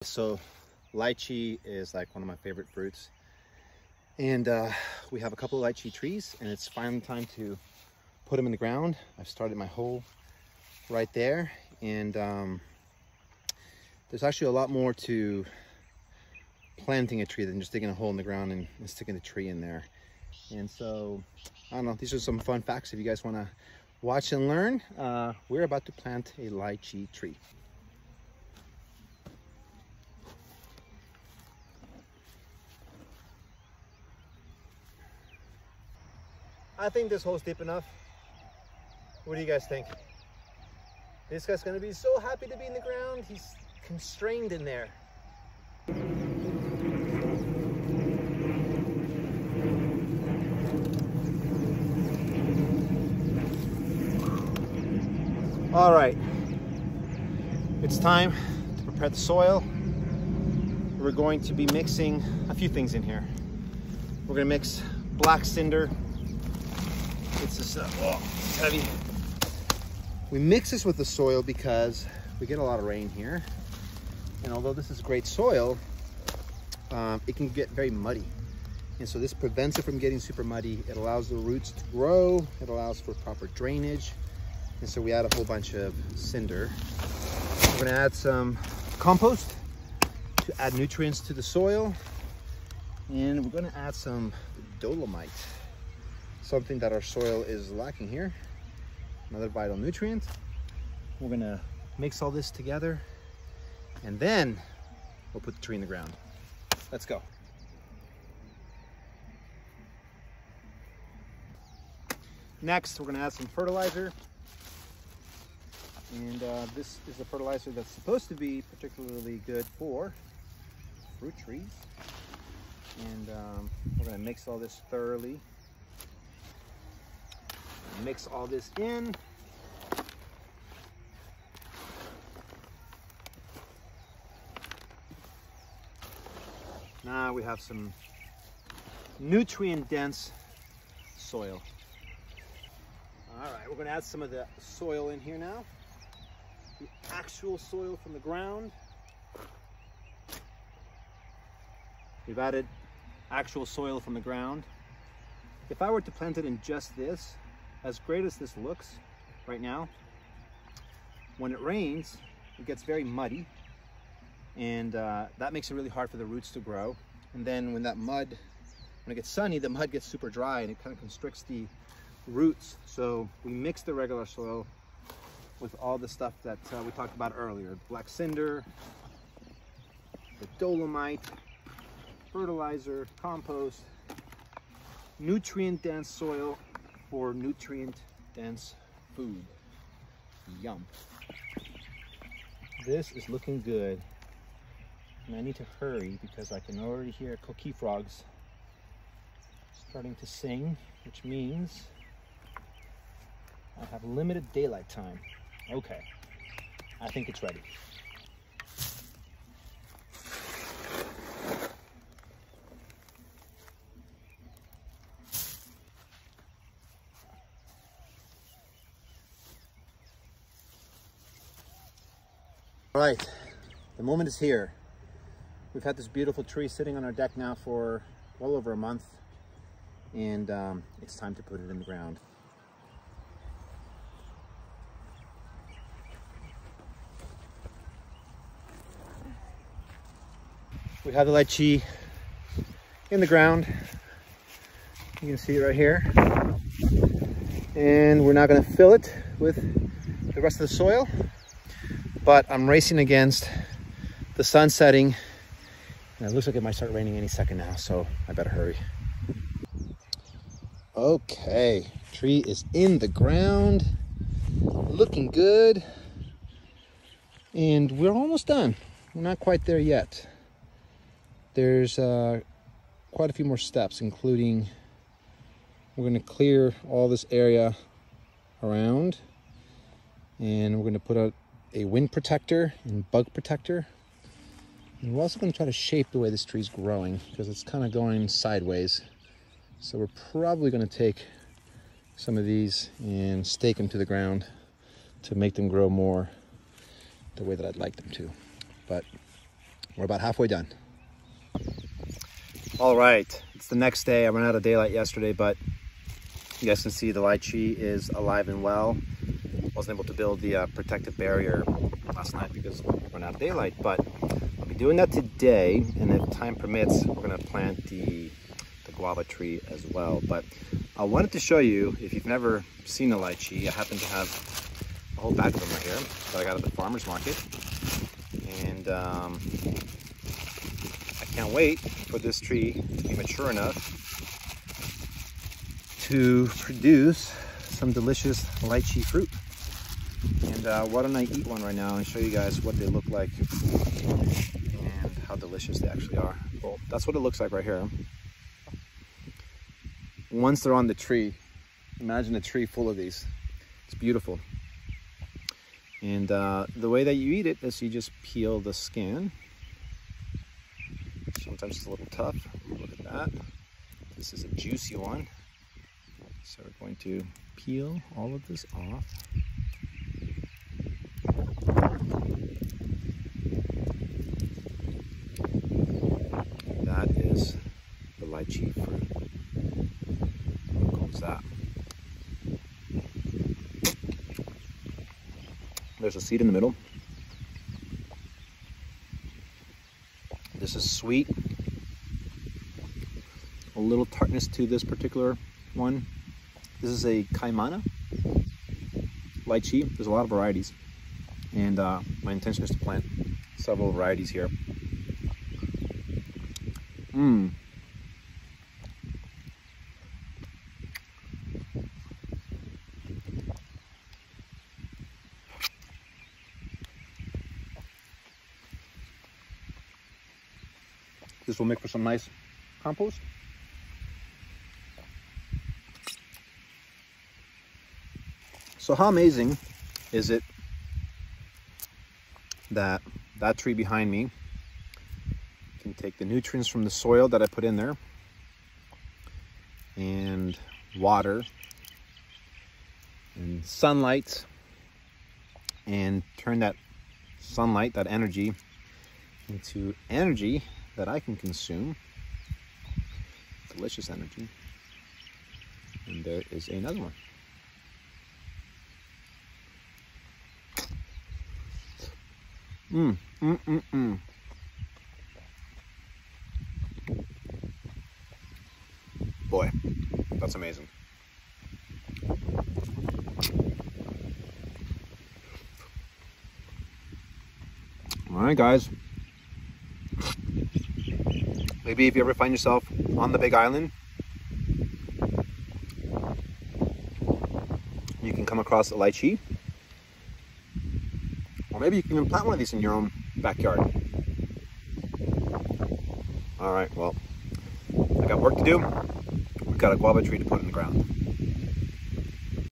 So lychee is like one of my favorite fruits, and we have a couple of lychee trees, and it's finally time to put them in the ground. I've started my hole right there, and there's actually a lot more to planting a tree than just digging a hole in the ground and sticking the tree in there. And so I don't know, these are some fun facts if you guys want to watch and learn. We're about to plant a lychee tree. I think this hole's deep enough. What do you guys think? This guy's gonna be so happy to be in the ground. He's constrained in there. All right, it's time to prepare the soil. We're going to be mixing a few things in here. We're gonna mix black cinder. It's just, oh, it's heavy. We mix this with the soil because we get a lot of rain here. And although this is great soil, it can get very muddy. And so this prevents it from getting super muddy. It allows the roots to grow. It allows for proper drainage. And so we add a whole bunch of cinder. We're gonna add some compost to add nutrients to the soil. And we're gonna add some dolomite, something that our soil is lacking here, another vital nutrient. We're gonna mix all this together, and then we'll put the tree in the ground. Let's go. Next, we're gonna add some fertilizer. And this is a fertilizer that's supposed to be particularly good for fruit trees. And we're gonna mix all this thoroughly. Mix all this in. Now we have some nutrient-dense soil. All right, we're gonna add some of the soil in here now. The actual soil from the ground. We've added actual soil from the ground. If I were to plant it in just this, as great as this looks right now, when it rains, it gets very muddy, and that makes it really hard for the roots to grow. And then when it gets sunny, the mud gets super dry and it kind of constricts the roots. So we mix the regular soil with all the stuff that we talked about earlier: black cinder, the dolomite, fertilizer, compost, nutrient-dense soil for nutrient-dense food. Yum. This is looking good. And I need to hurry because I can already hear coqui frogs starting to sing, which means I have limited daylight time. Okay, I think it's ready. All right, the moment is here. We've had this beautiful tree sitting on our deck now for well over a month, and it's time to put it in the ground. We have the lychee in the ground. You can see it right here. And we're now gonna fill it with the rest of the soil. But I'm racing against the sun setting, and it looks like it might start raining any second now, so I better hurry. Okay, tree is in the ground, looking good, and we're almost done. We're not quite there yet. There's quite a few more steps, including we're going to clear all this area around, and we're going to put out a wind protector and bug protector. And we're also going to try to shape the way this tree's growing because it's kind of going sideways. So we're probably going to take some of these and stake them to the ground to make them grow more the way that I'd like them to. But We're about halfway done. All right, it's the next day. I ran out of daylight yesterday, but you guys can see the lychee is alive and well. Wasn't able to build the protective barrier last night because we ran out of daylight, but I'll be doing that today, and if time permits, we're gonna plant the guava tree as well. But I wanted to show you, if you've never seen a lychee, I happen to have a whole bag of them right here that I got at the farmer's market. And I can't wait for this tree to be mature enough to produce some delicious lychee fruit. And why don't I eat one right now and show you guys what they look like and how delicious they actually are. Well, that's what it looks like right here. Once they're on the tree, imagine a tree full of these. It's beautiful. And the way that you eat it is you just peel the skin. Sometimes it's a little tough. Look at that. This is a juicy one. So we're going to peel all of this off. That is the lychee fruit. How goes that? There's a seed in the middle. This is sweet. A little tartness to this particular one. This is a Caimana lychee. There's a lot of varieties. And my intention is to plant several varieties here. This will make for some nice compost. So how amazing is it that that tree behind me can take the nutrients from the soil that I put in there and water and sunlight and turn that sunlight, that energy, into energy that I can consume. Delicious energy. And there is another one. Boy, that's amazing. All right, guys. Maybe if you ever find yourself on the Big Island, you can come across a lychee. Or maybe you can even plant one of these in your own backyard. All right, well, I got work to do. We've got a guava tree to put in the ground.